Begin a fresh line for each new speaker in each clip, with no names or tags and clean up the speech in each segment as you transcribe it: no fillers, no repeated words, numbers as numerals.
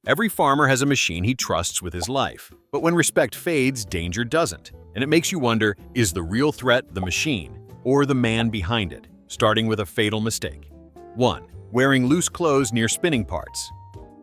Every farmer has a machine he trusts with his life. But when respect fades, danger doesn't. And it makes you wonder, is the real threat the machine or the man behind it? Starting with a fatal mistake. 1. Wearing loose clothes near spinning parts.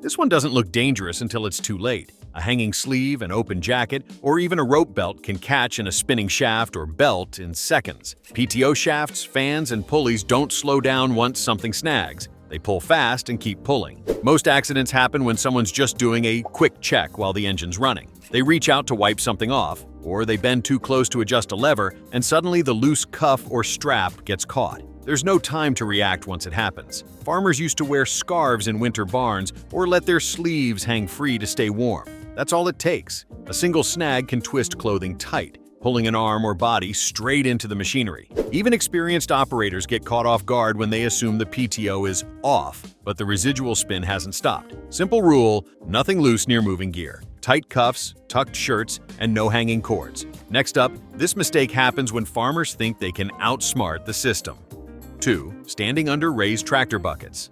This one doesn't look dangerous until it's too late. A hanging sleeve, an open jacket, or even a rope belt can catch in a spinning shaft or belt in seconds. PTO shafts, fans, and pulleys don't slow down once something snags. They pull fast and keep pulling. Most accidents happen when someone's just doing a quick check while the engine's running. They reach out to wipe something off, or they bend too close to adjust a lever, and suddenly the loose cuff or strap gets caught. There's no time to react once it happens. Farmers used to wear scarves in winter barns or let their sleeves hang free to stay warm. That's all it takes. A single snag can twist clothing tight, pulling an arm or body straight into the machinery. Even experienced operators get caught off guard when they assume the PTO is off, but the residual spin hasn't stopped. Simple rule: nothing loose near moving gear. Tight cuffs, tucked shirts, and no hanging cords. Next up, this mistake happens when farmers think they can outsmart the system. 2. Standing under raised tractor buckets.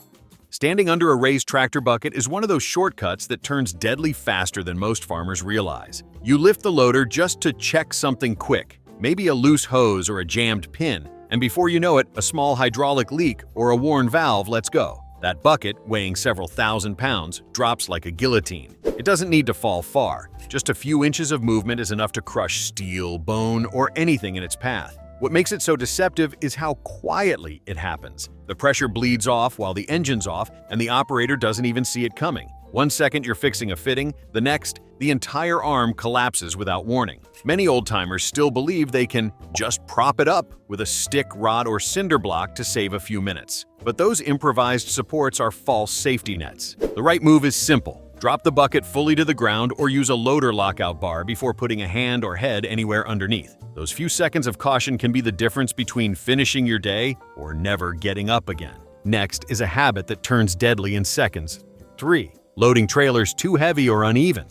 Standing under a raised tractor bucket is one of those shortcuts that turns deadly faster than most farmers realize. You lift the loader just to check something quick, maybe a loose hose or a jammed pin, and before you know it, a small hydraulic leak or a worn valve lets go. That bucket, weighing several thousand pounds, drops like a guillotine. It doesn't need to fall far. Just a few inches of movement is enough to crush steel, bone, or anything in its path. What makes it so deceptive is how quietly it happens. The pressure bleeds off while the engine's off, and the operator doesn't even see it coming. 1 second you're fixing a fitting, the next, the entire arm collapses without warning. Many old-timers still believe they can just prop it up with a stick, rod, or cinder block to save a few minutes. But those improvised supports are false safety nets. The right move is simple. Drop the bucket fully to the ground or use a loader lockout bar before putting a hand or head anywhere underneath. Those few seconds of caution can be the difference between finishing your day or never getting up again. Next is a habit that turns deadly in seconds. 3. Loading trailers too heavy or uneven.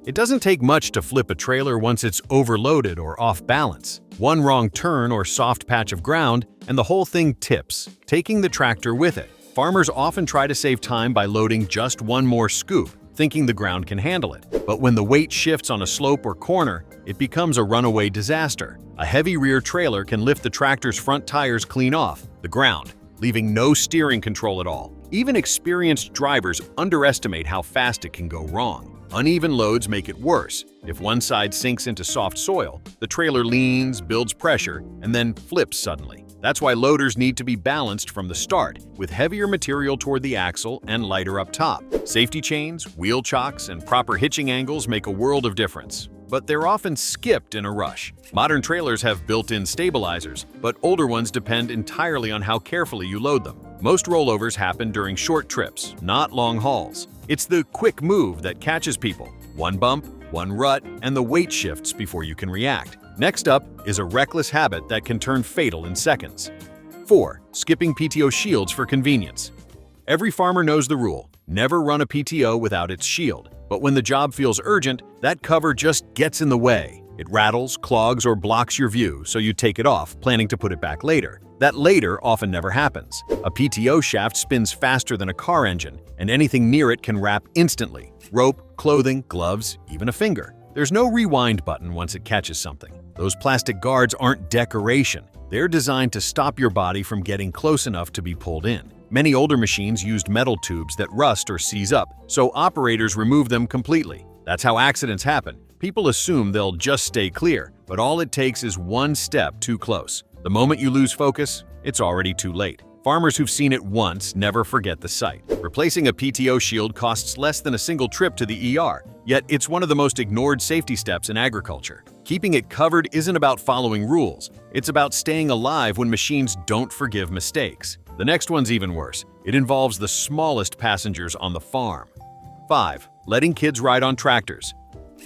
It doesn't take much to flip a trailer once it's overloaded or off balance. One wrong turn or soft patch of ground, and the whole thing tips, taking the tractor with it. Farmers often try to save time by loading just one more scoop, thinking the ground can handle it. But when the weight shifts on a slope or corner, it becomes a runaway disaster. A heavy rear trailer can lift the tractor's front tires clean off the ground, leaving no steering control at all. Even experienced drivers underestimate how fast it can go wrong. Uneven loads make it worse. If one side sinks into soft soil, the trailer leans, builds pressure, and then flips suddenly. That's why loaders need to be balanced from the start, with heavier material toward the axle and lighter up top. Safety chains, wheel chocks, and proper hitching angles make a world of difference, but they're often skipped in a rush. Modern trailers have built-in stabilizers, but older ones depend entirely on how carefully you load them. Most rollovers happen during short trips, not long hauls. It's the quick move that catches people. One bump, one rut, and the weight shifts before you can react. Next up is a reckless habit that can turn fatal in seconds. 4. Skipping PTO shields for convenience. Every farmer knows the rule: never run a PTO without its shield. But when the job feels urgent, that cover just gets in the way. It rattles, clogs, or blocks your view, so you take it off, planning to put it back later. That later often never happens. A PTO shaft spins faster than a car engine, and anything near it can wrap instantly. Rope, clothing, gloves, even a finger. There's no rewind button once it catches something. Those plastic guards aren't decoration. They're designed to stop your body from getting close enough to be pulled in. Many older machines used metal tubes that rust or seize up, so operators remove them completely. That's how accidents happen. People assume they'll just stay clear, but all it takes is one step too close. The moment you lose focus, it's already too late. Farmers who've seen it once never forget the sight. Replacing a PTO shield costs less than a single trip to the ER, yet it's one of the most ignored safety steps in agriculture. Keeping it covered isn't about following rules. It's about staying alive when machines don't forgive mistakes. The next one's even worse. It involves the smallest passengers on the farm. 5. Letting kids ride on tractors.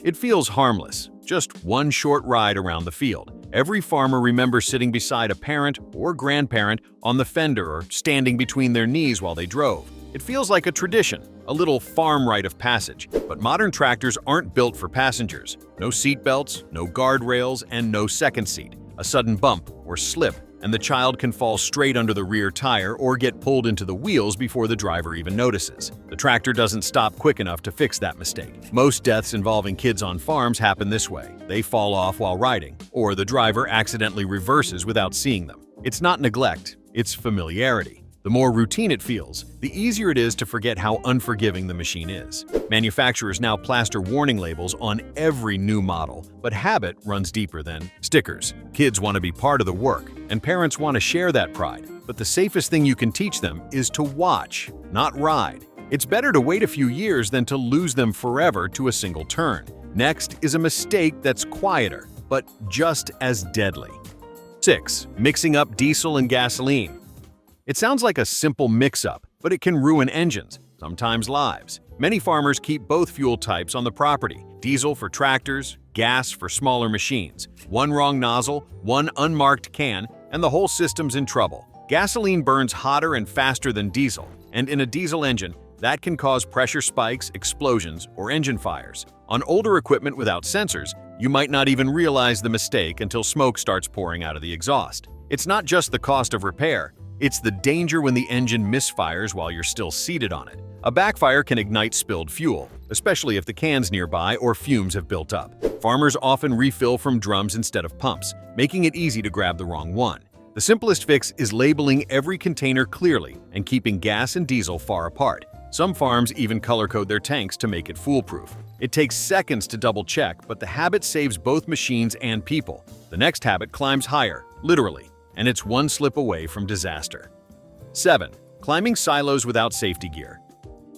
It feels harmless, just one short ride around the field. Every farmer remembers sitting beside a parent or grandparent on the fender or standing between their knees while they drove. It feels like a tradition, a little farm rite of passage. But modern tractors aren't built for passengers. No seat belts, no guardrails, and no second seat. A sudden bump or slip and the child can fall straight under the rear tire or get pulled into the wheels before the driver even notices. The tractor doesn't stop quick enough to fix that mistake. Most deaths involving kids on farms happen this way. They fall off while riding, or the driver accidentally reverses without seeing them. It's not neglect, it's familiarity. The more routine it feels, the easier it is to forget how unforgiving the machine is. Manufacturers now plaster warning labels on every new model, but habit runs deeper than stickers. Kids want to be part of the work, and parents want to share that pride. But the safest thing you can teach them is to watch, not ride. It's better to wait a few years than to lose them forever to a single turn. Next is a mistake that's quieter, but just as deadly. 6. Mixing up diesel and gasoline. It sounds like a simple mix-up, but it can ruin engines, sometimes lives. Many farmers keep both fuel types on the property: diesel for tractors, gas for smaller machines. One wrong nozzle, one unmarked can, and the whole system's in trouble. Gasoline burns hotter and faster than diesel, and in a diesel engine, that can cause pressure spikes, explosions, or engine fires. On older equipment without sensors, you might not even realize the mistake until smoke starts pouring out of the exhaust. It's not just the cost of repair, it's the danger when the engine misfires while you're still seated on it. A backfire can ignite spilled fuel, especially if the can's nearby or fumes have built up. Farmers often refill from drums instead of pumps, making it easy to grab the wrong one. The simplest fix is labeling every container clearly and keeping gas and diesel far apart. Some farms even color-code their tanks to make it foolproof. It takes seconds to double-check, but the habit saves both machines and people. The next habit climbs higher, literally, and it's one slip away from disaster. 7. Climbing silos without safety gear.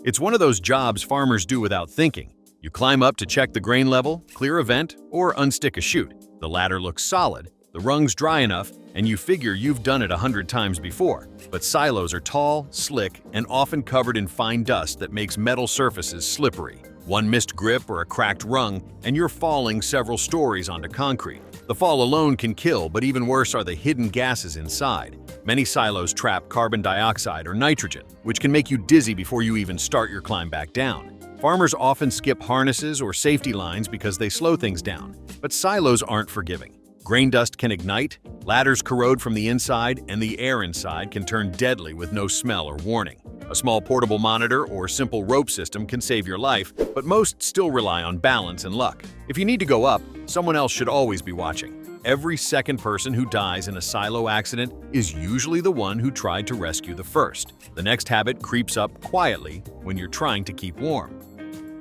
It's one of those jobs farmers do without thinking. You climb up to check the grain level, clear a vent, or unstick a chute. The ladder looks solid, the rung's dry enough, and you figure you've done it 100 times before. But silos are tall, slick, and often covered in fine dust that makes metal surfaces slippery. One missed grip or a cracked rung, and you're falling several stories onto concrete. The fall alone can kill, but even worse are the hidden gases inside. Many silos trap carbon dioxide or nitrogen, which can make you dizzy before you even start your climb back down. Farmers often skip harnesses or safety lines because they slow things down, but silos aren't forgiving. Grain dust can ignite, ladders corrode from the inside, and the air inside can turn deadly with no smell or warning. A small portable monitor or simple rope system can save your life, but most still rely on balance and luck. If you need to go up, someone else should always be watching. Every second person who dies in a silo accident is usually the one who tried to rescue the first. The next habit creeps up quietly when you're trying to keep warm.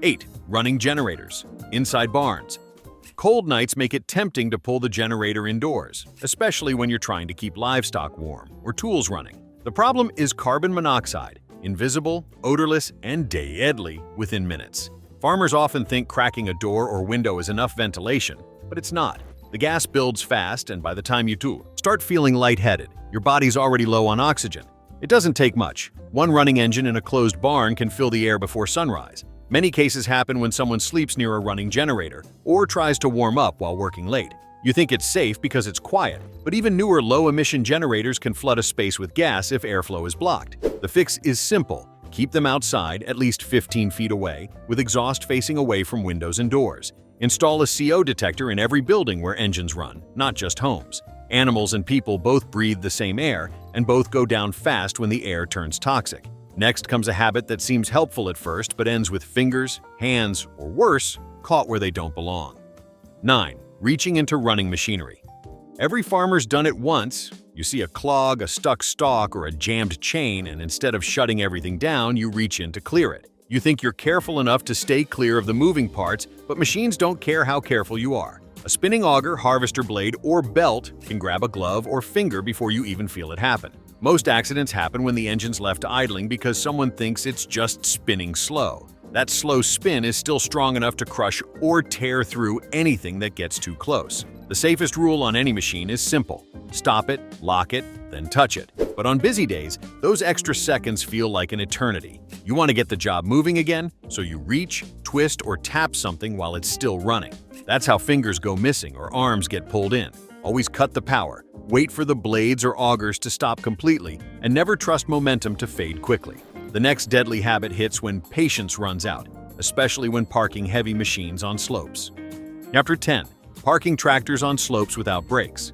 8. Running generators. Inside barns. Cold nights make it tempting to pull the generator indoors, especially when you're trying to keep livestock warm or tools running. The problem is carbon monoxide, invisible, odorless, and deadly within minutes. Farmers often think cracking a door or window is enough ventilation, but it's not. The gas builds fast, and by the time you start feeling lightheaded, your body's already low on oxygen. It doesn't take much. One running engine in a closed barn can fill the air before sunrise. Many cases happen when someone sleeps near a running generator or tries to warm up while working late. You think it's safe because it's quiet, but even newer low-emission generators can flood a space with gas if airflow is blocked. The fix is simple. Keep them outside, at least 15 feet away, with exhaust facing away from windows and doors. Install a CO detector in every building where engines run, not just homes. Animals and people both breathe the same air, and both go down fast when the air turns toxic. Next comes a habit that seems helpful at first but ends with fingers, hands, or worse, caught where they don't belong. 9. Reaching into running machinery. Every farmer's done it once. You see a clog, a stuck stalk, or a jammed chain, and instead of shutting everything down, you reach in to clear it. You think you're careful enough to stay clear of the moving parts, but machines don't care how careful you are. A spinning auger, harvester blade, or belt can grab a glove or finger before you even feel it happen. Most accidents happen when the engine's left idling because someone thinks it's just spinning slow. That slow spin is still strong enough to crush or tear through anything that gets too close. The safest rule on any machine is simple. Stop it, lock it, then touch it. But on busy days, those extra seconds feel like an eternity. You want to get the job moving again, so you reach, twist, or tap something while it's still running. That's how fingers go missing or arms get pulled in. Always cut the power, wait for the blades or augers to stop completely, and never trust momentum to fade quickly. The next deadly habit hits when patience runs out, especially when parking heavy machines on slopes. Chapter 10. Parking tractors on slopes without brakes.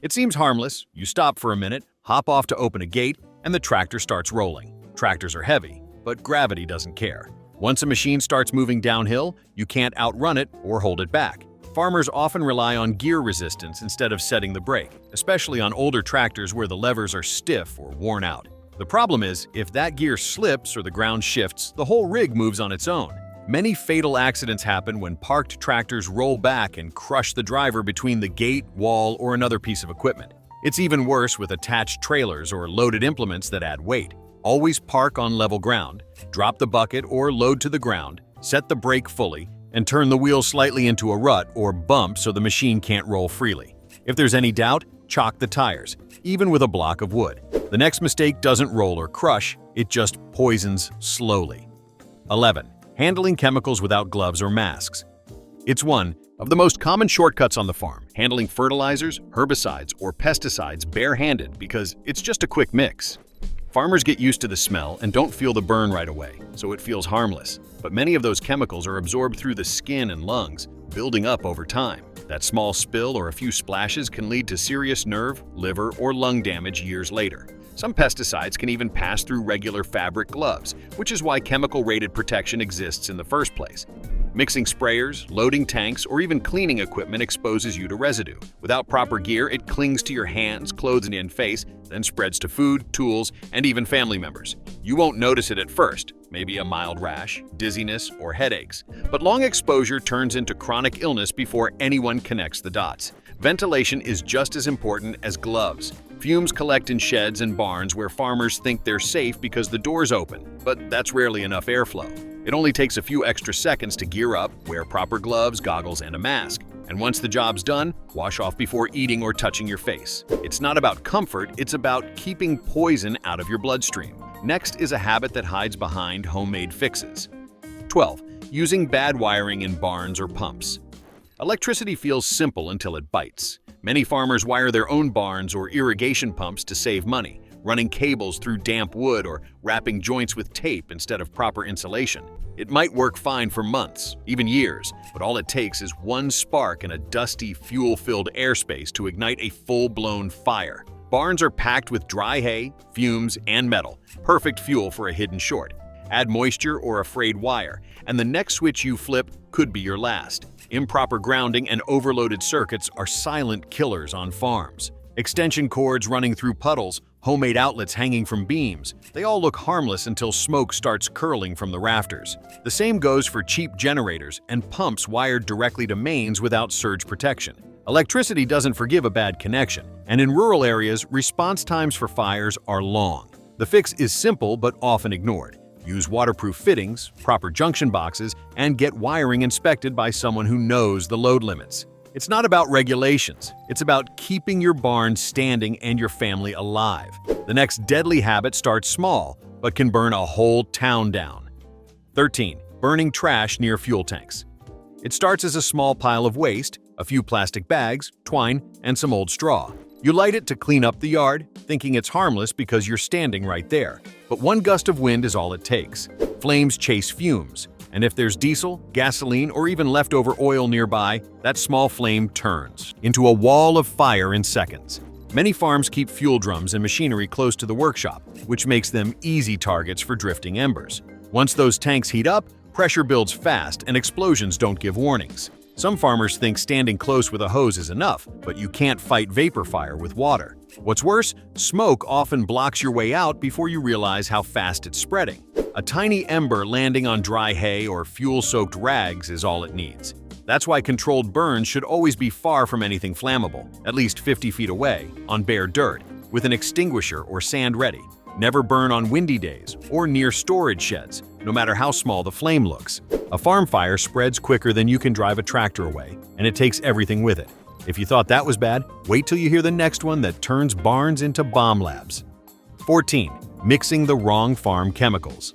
It seems harmless. You stop for a minute, hop off to open a gate, and the tractor starts rolling. Tractors are heavy, but gravity doesn't care. Once a machine starts moving downhill, you can't outrun it or hold it back. Farmers often rely on gear resistance instead of setting the brake, especially on older tractors where the levers are stiff or worn out. The problem is, if that gear slips or the ground shifts, the whole rig moves on its own. Many fatal accidents happen when parked tractors roll back and crush the driver between the gate, wall, or another piece of equipment. It's even worse with attached trailers or loaded implements that add weight. Always park on level ground, drop the bucket or load to the ground, set the brake fully, and turn the wheel slightly into a rut or bump so the machine can't roll freely. If there's any doubt, chock the tires, even with a block of wood. The next mistake doesn't roll or crush, it just poisons slowly. 11. Handling chemicals without gloves or masks. It's one of the most common shortcuts on the farm, handling fertilizers, herbicides, or pesticides barehanded because it's just a quick mix. Farmers get used to the smell and don't feel the burn right away, so it feels harmless. But many of those chemicals are absorbed through the skin and lungs, building up over time. That small spill or a few splashes can lead to serious nerve, liver, or lung damage years later. Some pesticides can even pass through regular fabric gloves, which is why chemical-rated protection exists in the first place. Mixing sprayers, loading tanks, or even cleaning equipment exposes you to residue. Without proper gear, it clings to your hands, clothes, and face, then spreads to food, tools, and even family members. You won't notice it at first, maybe a mild rash, dizziness, or headaches. But long exposure turns into chronic illness before anyone connects the dots. Ventilation is just as important as gloves. Fumes collect in sheds and barns where farmers think they're safe because the door's open, but that's rarely enough airflow. It only takes a few extra seconds to gear up, wear proper gloves, goggles, and a mask. And once the job's done, wash off before eating or touching your face. It's not about comfort, it's about keeping poison out of your bloodstream. Next is a habit that hides behind homemade fixes. 12. Using bad wiring in barns or pumps. Electricity feels simple until it bites. Many farmers wire their own barns or irrigation pumps to save money, running cables through damp wood or wrapping joints with tape instead of proper insulation. It might work fine for months, even years, but all it takes is one spark in a dusty, fuel-filled airspace to ignite a full-blown fire. Barns are packed with dry hay, fumes, and metal, perfect fuel for a hidden short. Add moisture or a frayed wire, and the next switch you flip could be your last. Improper grounding and overloaded circuits are silent killers on farms. Extension cords running through puddles, homemade outlets hanging from beams, they all look harmless until smoke starts curling from the rafters. The same goes for cheap generators and pumps wired directly to mains without surge protection. Electricity doesn't forgive a bad connection, and in rural areas, response times for fires are long. The fix is simple but often ignored. Use waterproof fittings, proper junction boxes, and get wiring inspected by someone who knows the load limits. It's not about regulations, it's about keeping your barn standing and your family alive. The next deadly habit starts small, but can burn a whole town down. 13. Burning trash near fuel tanks. It starts as a small pile of waste, a few plastic bags, twine, and some old straw. You light it to clean up the yard, thinking it's harmless because you're standing right there. But one gust of wind is all it takes. Flames chase fumes, and if there's diesel, gasoline, or even leftover oil nearby, that small flame turns into a wall of fire in seconds. Many farms keep fuel drums and machinery close to the workshop, which makes them easy targets for drifting embers. Once those tanks heat up, pressure builds fast and explosions don't give warnings. Some farmers think standing close with a hose is enough, but you can't fight vapor fire with water. What's worse, smoke often blocks your way out before you realize how fast it's spreading. A tiny ember landing on dry hay or fuel-soaked rags is all it needs. That's why controlled burns should always be far from anything flammable, at least 50 feet away, on bare dirt, with an extinguisher or sand ready. Never burn on windy days or near storage sheds, no matter how small the flame looks. A farm fire spreads quicker than you can drive a tractor away, and it takes everything with it. If you thought that was bad, wait till you hear the next one that turns barns into bomb labs. 14. Mixing the wrong farm chemicals.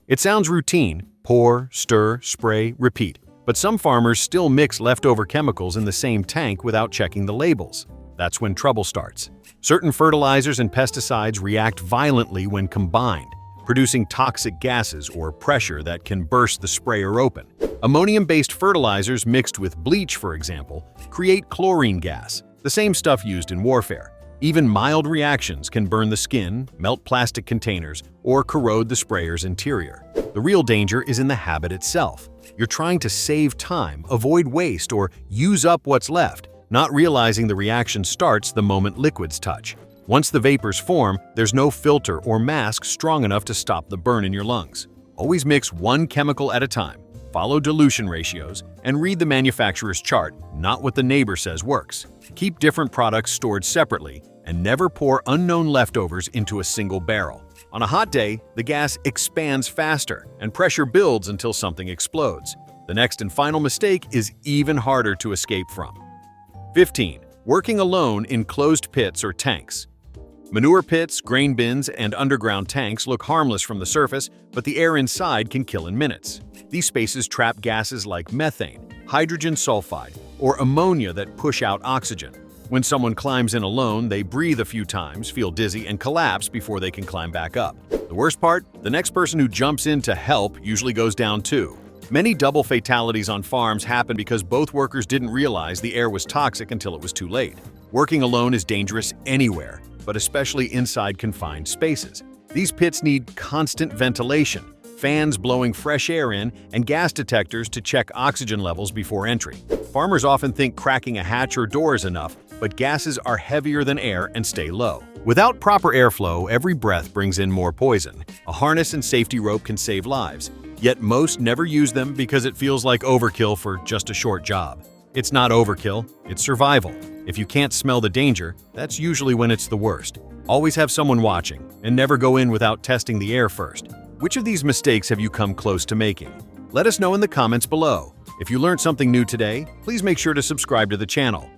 It sounds routine: pour, stir, spray, repeat. But some farmers still mix leftover chemicals in the same tank without checking the labels. That's when trouble starts. Certain fertilizers and pesticides react violently when combined, producing toxic gases or pressure that can burst the sprayer open. Ammonium-based fertilizers mixed with bleach, for example, create chlorine gas. the same stuff used in warfare. Even mild reactions can burn the skin, melt plastic containers, or corrode the sprayer's interior. The real danger is in the habit itself. You're trying to save time, avoid waste, or use up what's left, not realizing the reaction starts the moment liquids touch. Once the vapors form, there's no filter or mask strong enough to stop the burn in your lungs. Always mix one chemical at a time, follow dilution ratios, and read the manufacturer's chart, not what the neighbor says works. Keep different products stored separately, and never pour unknown leftovers into a single barrel. On a hot day, the gas expands faster, and pressure builds until something explodes. The next and final mistake is even harder to escape from. 15. Working alone in closed pits or tanks. Manure pits, grain bins, and underground tanks look harmless from the surface, but the air inside can kill in minutes. These spaces trap gases like methane, hydrogen sulfide, or ammonia that push out oxygen. When someone climbs in alone, they breathe a few times, feel dizzy, and collapse before they can climb back up. The worst part? The next person who jumps in to help usually goes down too. Many double fatalities on farms happen because both workers didn't realize the air was toxic until it was too late. Working alone is dangerous anywhere, but especially inside confined spaces. These pits need constant ventilation, fans blowing fresh air in, and gas detectors to check oxygen levels before entry. Farmers often think cracking a hatch or door is enough, but gases are heavier than air and stay low. Without proper airflow, every breath brings in more poison. A harness and safety rope can save lives, yet most never use them because it feels like overkill for just a short job. It's not overkill, it's survival. If you can't smell the danger, that's usually when it's the worst. Always have someone watching, and never go in without testing the air first. Which of these mistakes have you come close to making? Let us know in the comments below. If you learned something new today, please make sure to subscribe to the channel.